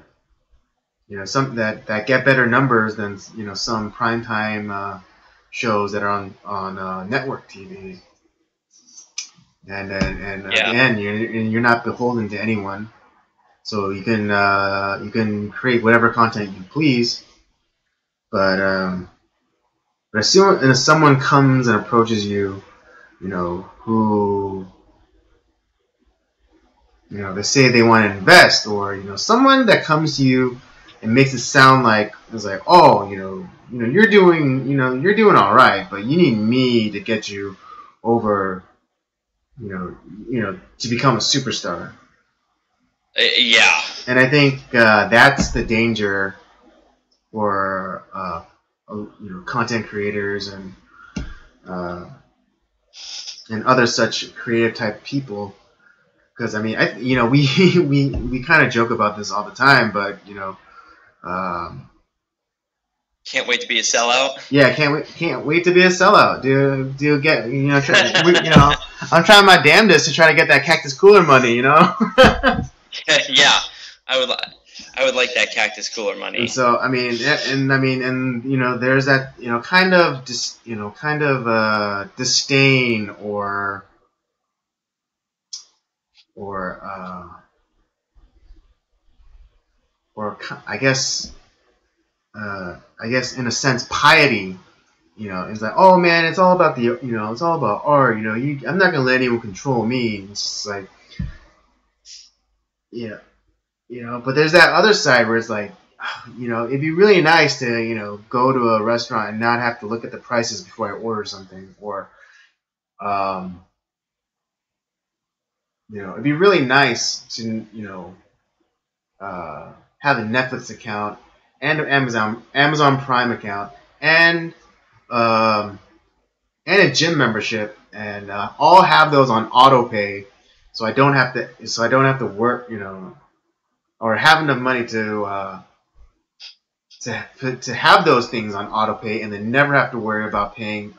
some that get better numbers than some primetime shows that are on network TV. And at the end, you're not beholden to anyone, so you can create whatever content you please. But as soon as someone comes and approaches you, who they say they want to invest, or someone that comes to you and makes it sound like it's like, oh, you're doing all right, but you need me to get you over. To become a superstar. Yeah. And I think that's the danger for content creators and other such creative type people. Because I mean, we kind of joke about this all the time, but can't wait to be a sellout. Yeah, can't wait to be a sellout. Do get I'm trying my damnedest to try to get that Cactus Cooler money. Yeah, I would like that Cactus Cooler money. And so I mean, there's that kind of disdain or I guess in a sense piety. It's like, oh man, it's all about it's all about art. I'm not gonna let anyone control me. It's just like, yeah, But there's that other side where it's like, it'd be really nice to, go to a restaurant and not have to look at the prices before I order something, or, um, it'd be really nice to, have a Netflix account and an Amazon Prime account and um, and a gym membership, and all have those on auto pay, so I don't have to work, or have enough money to have those things on auto pay, and then never have to worry about paying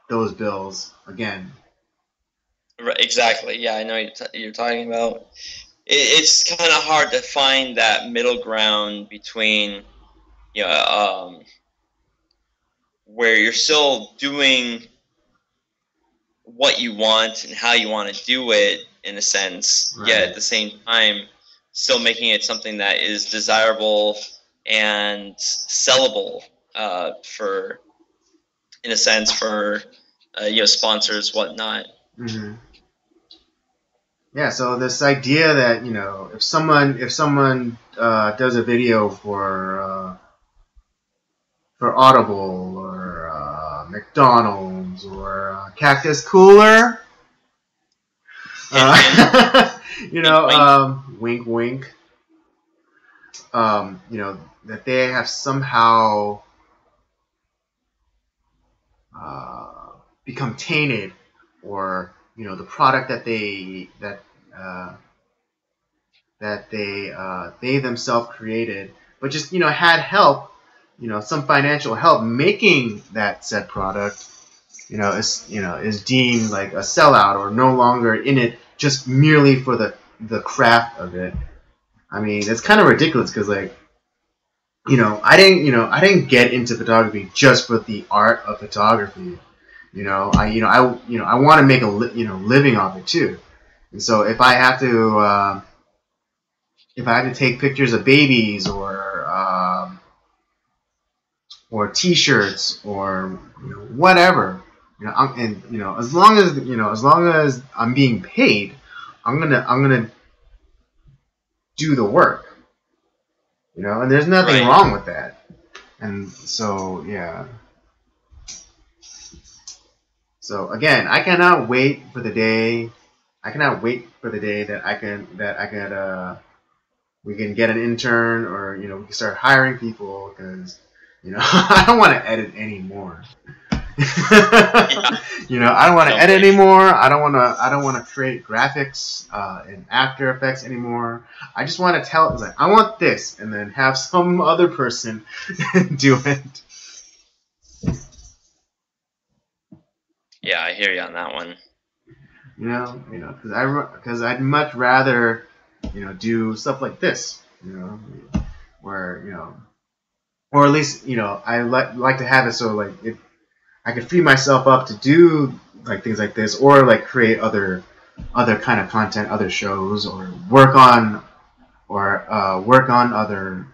those bills again. Right, exactly. Yeah, I know you're talking about. It's kind of hard to find that middle ground between, where you're still doing what you want and how you want to do it in a sense, Right. yet at the same time still making it something that is desirable and sellable for, in a sense, for sponsors, whatnot. Mm-hmm. Yeah. So this idea that if someone does a video for Audible or McDonald's or Cactus Cooler. Wink, wink. That they have somehow become tainted, or the product that they themselves created, but just had help, some financial help making that said product, is deemed like a sellout, or no longer in it just merely for the craft of it. I mean, it's kind of ridiculous because, like, I didn't get into photography just for the art of photography. I want to make a living off it too. And so if I have to take pictures of babies, or T-shirts, or whatever, as long as I'm being paid, I'm gonna do the work, and there's nothing Right. wrong with that. And so, yeah. So again, I cannot wait for the day. That we can get an intern, or we can start hiring people, because I don't want to edit anymore. Yeah. I don't want to edit anymore. I don't want to create graphics in After Effects anymore. I just want to tell, it's like, I want this, and then have some other person do it. Yeah, I hear you on that one. Because I'd much rather do stuff like this, where or at least I like to have it so, like, if I could free myself up to do like things like this, or like create other kind of content, other shows, or work on other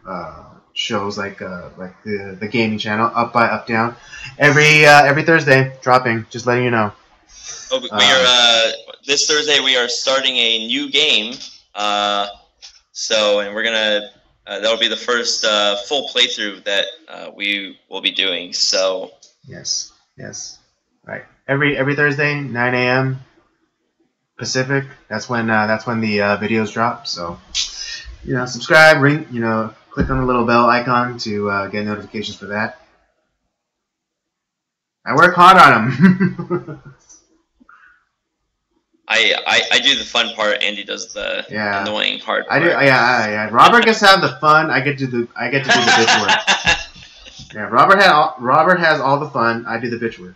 shows, like the gaming channel, Up by Up Down, every Thursday dropping. Just letting you know. Oh, we are this Thursday. We are starting a new game. And we're gonna. That'll be the first full playthrough that we will be doing. So. Yes. Right. Every Thursday, 9 a.m. Pacific. That's when the videos drop. So, subscribe, ring, click on the little bell icon to get notifications for that. I work hard on them. I do the fun part. Andy does the annoying hard part. I do. Yeah. Robert gets to have the fun. I get to do the bitch work. Yeah. Robert has all the fun. I do the bitch work.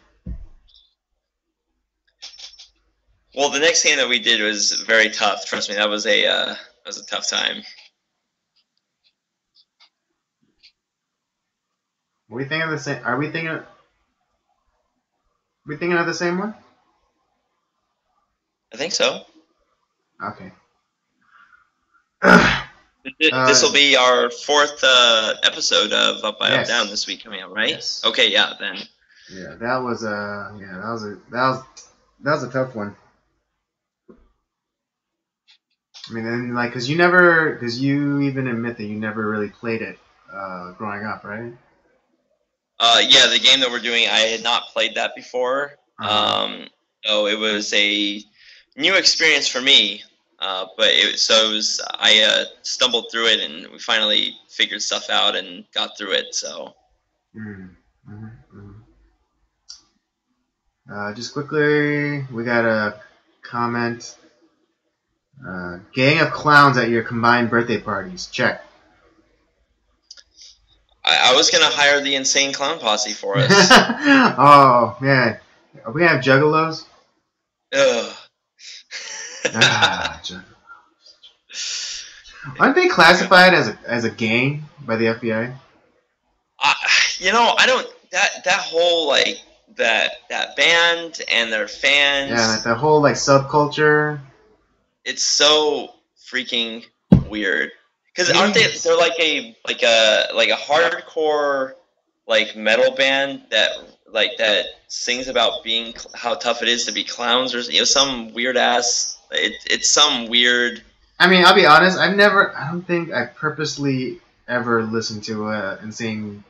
Well, the next game that we did was very tough. Trust me, that was a tough time. Are we thinking of the same? Are we thinking of the same one? I think so. Okay. This will be our fourth episode of Up by Yes. Up Down this week coming out, right? Yes. Okay, yeah, then. Yeah, that was a tough one. I mean, and like, cause you even admit that you never really played it growing up, right? Yeah, the game that we're doing, I had not played that before. So it was a new experience for me. I stumbled through it, and we finally figured stuff out and got through it. So. Just quickly, we got a comment. Gang of clowns at your combined birthday parties. Check. I was gonna hire the Insane Clown Posse for us. Oh man, are we gonna have juggalos? Ugh. Juggalos. Aren't they classified as a gang by the FBI? I don't. That whole like that band and their fans. Yeah, like the whole like subculture. It's so freaking weird. Because aren't they? They're like a hardcore like metal band that sings about being how tough it is to be clowns, or some weird ass. It's some weird. I mean, I'll be honest. I don't think I purposely ever listened to Insane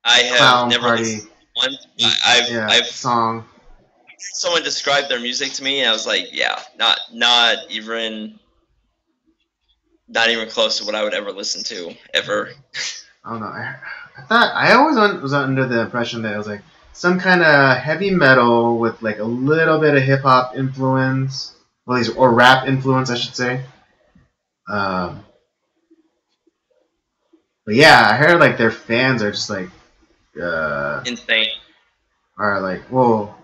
Clown never Party. One. I've song. Someone described their music to me, and I was like, yeah, not even close to what I would ever listen to ever. I don't know. I thought I always was under the impression that it was like some kind of heavy metal with like a little bit of hip hop influence, or rap influence, I should say. But yeah, I heard like their fans are just like insane. Are like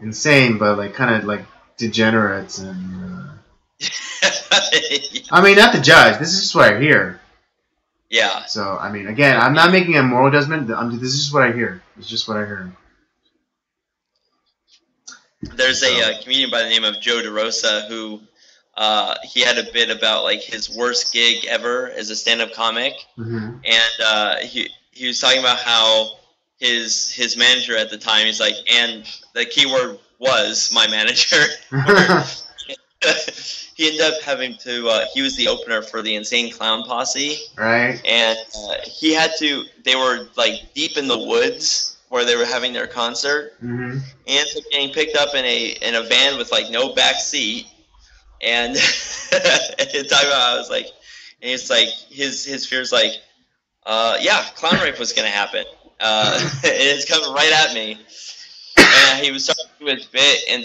insane, but like kind of like degenerates and. I mean, not to judge. This is just what I hear. Yeah. So I mean, again, I'm not making a moral judgment. This is just what I hear. It's just what I heard. There's a comedian by the name of Joe DeRosa who he had a bit about like his worst gig ever as a stand-up comic, and he was talking about how his manager at the time, he's like, and the keyword was my manager. He ended up having to. He was the opener for the Insane Clown Posse, right? And he had to. They were like deep in the woods where they were having their concert, and getting picked up in a van with like no back seat. And at the time I was like, and it's like his fear's like, yeah, clown rape was gonna happen. And it's coming right at me. And he was starting to do his bit, and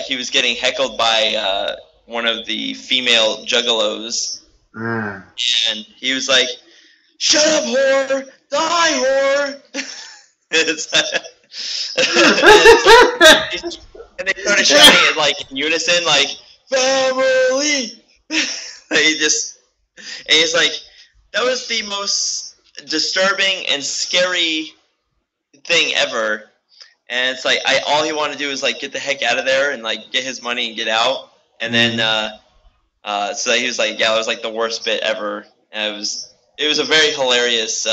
he was getting heckled by one of the female juggalos. And he was like, "Shut up, whore! Die, whore!" And they started shouting it like in unison, like, "Family!" And he's like, that was the most disturbing and scary thing ever. And it's like all he wanted to do was like get the heck out of there and like get his money and get out. And then so he was like, yeah, it was like the worst bit ever. And it was a very hilarious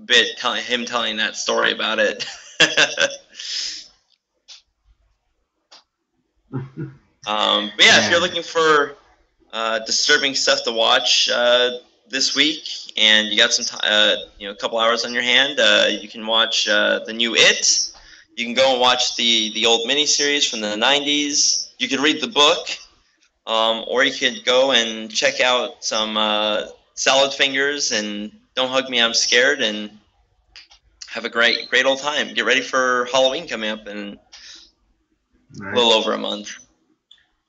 bit telling that story about it. But yeah, if you're looking for disturbing stuff to watch this week, and you got some a couple hours on your hand, you can watch the new It. You can go and watch the old miniseries from the 90s. You can read the book, or you could go and check out some Salad Fingers and Don't Hug Me, I'm Scared, and have a great old time. Get ready for Halloween coming up in a little over a month.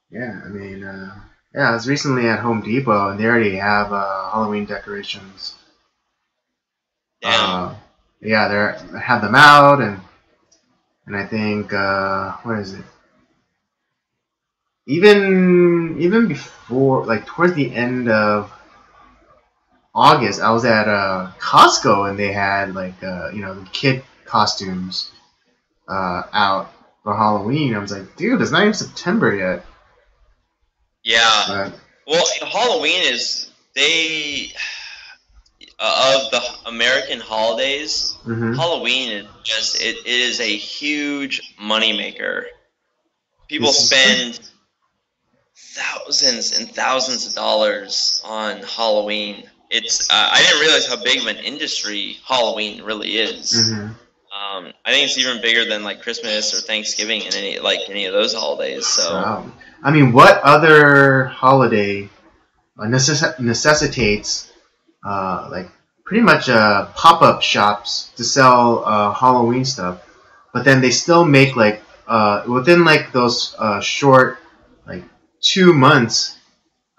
Yeah, I mean, I was recently at Home Depot, and they already have Halloween decorations. Damn. Yeah, they have them out, and I think what is it? Even before, like towards the end of August, I was at Costco, and they had like the kid costumes out for Halloween. I was like, dude, it's not even September yet. Yeah. Well, Halloween is of the American holidays. Mm-hmm. Halloween is just it is a huge moneymaker. People spend thousands and thousands of dollars on Halloween. It's I didn't realize how big of an industry Halloween really is. Mm-hmm. I think it's even bigger than like Christmas or Thanksgiving and any of those holidays. So, wow. I mean, what other holiday necessitates like pretty much pop-up shops to sell Halloween stuff, but then they still make like within like those short like 2 months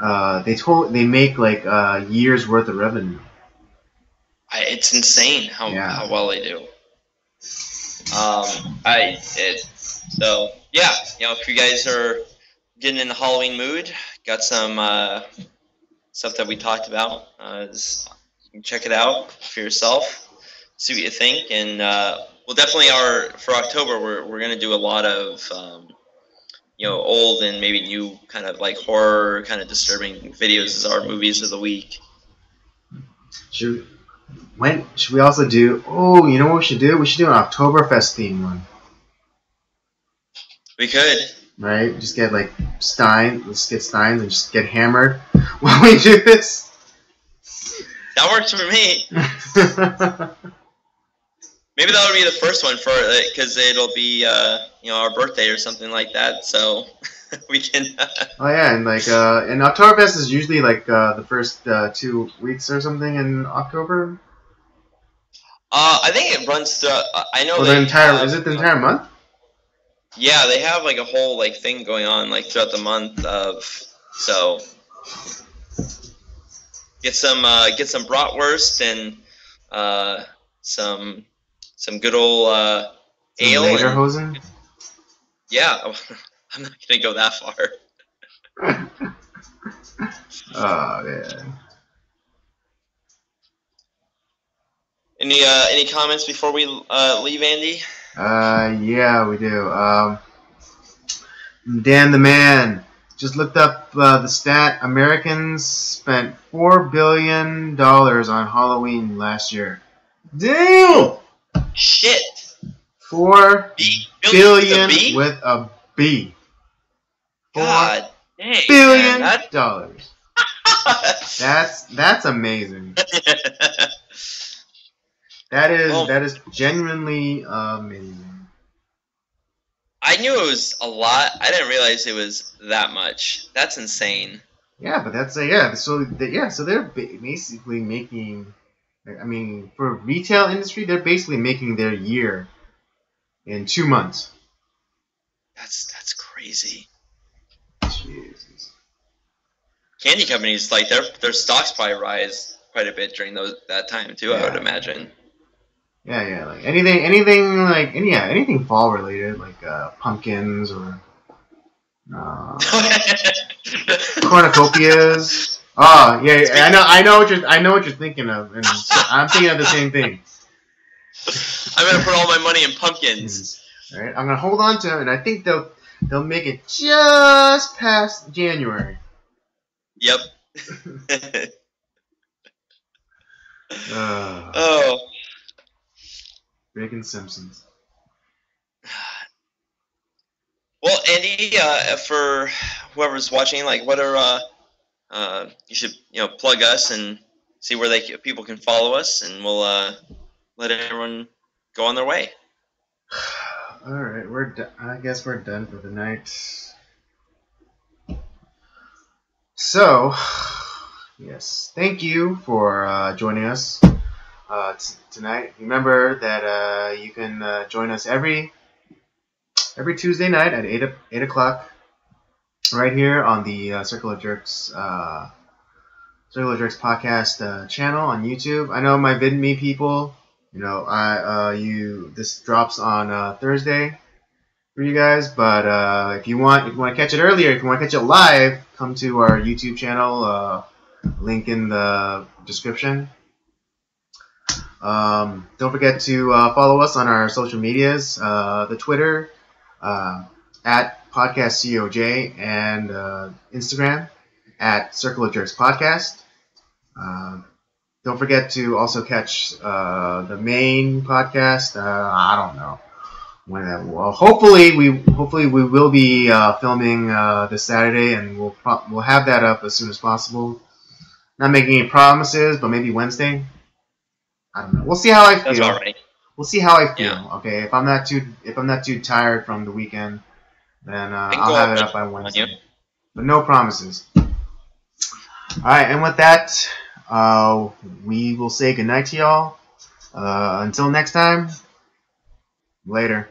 they make like a year's worth of revenue. It's insane how well they do. So yeah, if you guys are getting in the Halloween mood, got some stuff that we talked about. You can check it out for yourself, see what you think, and we'll definitely for October we're gonna do a lot of old and maybe new kind of like horror kind of disturbing videos as our movies of the week. Should we also do? Oh, you know what we should do? We should do an Oktoberfest theme one. We could. Right? Just get like let's get Steins and just get hammered while we do this. That works for me. Maybe that would be the first one because it'll be our birthday or something like that. So we can. Oh yeah, and like and Oktoberfest is usually like the first 2 weeks or something in October. I think it runs through. I know. Is it the entire month? Yeah, they have like a whole like thing going on like throughout the month of so. Get some bratwurst and some good old ale. Lederhosen? Yeah, I'm not gonna go that far. Oh man. Any comments before we leave, Andy? Yeah, we do. Dan the Man just looked up the stat. Americans spent $4 billion on Halloween last year. Damn! Shit! 4 billion with a B. God dang, billion man, dollars. That's amazing. That is genuinely amazing. I knew it was a lot. I didn't realize it was that much. That's insane. Yeah, but that's So they're basically making. I mean, for retail industry, they're basically making their year in 2 months. That's crazy. Jesus. Candy companies, like their stocks probably rise quite a bit during that time too. Yeah. I would imagine. Yeah, like anything fall related, like pumpkins or cornucopias. Oh yeah, I know what you're thinking of, and I'm thinking of the same thing. I'm gonna put all my money in pumpkins. All right, I'm gonna hold on to them, and I think they'll make it just past January. Yep. Oh. Rick and Simpsons. Well, Andy, for whoever's watching, like, what are you should plug us and see where people can follow us, and we'll let everyone go on their way. All right, I guess we're done for the night. So, yes, thank you for joining us tonight. Remember that you can join us every Tuesday night at 8 o'clock right here on the Circle of Jerks podcast channel on YouTube. I know my VidMe people, this drops on Thursday for you guys, but if you want to catch it earlier, if you want to catch it live, come to our YouTube channel, link in the description. Don't forget to follow us on our social medias, the Twitter at podcastcoj, and Instagram at Circle of Jerks Podcast. Don't forget to also catch the main podcast. I don't know when that will. Hopefully we will be filming this Saturday, and we'll have that up as soon as possible. Not making any promises, but maybe Wednesday. I don't know. We'll see how I feel. That's all right. We'll see how I feel. Yeah. Okay, if I'm not too tired from the weekend, then I'll have it up by Wednesday. But no promises. All right, and with that, we will say goodnight to y'all. Until next time, later.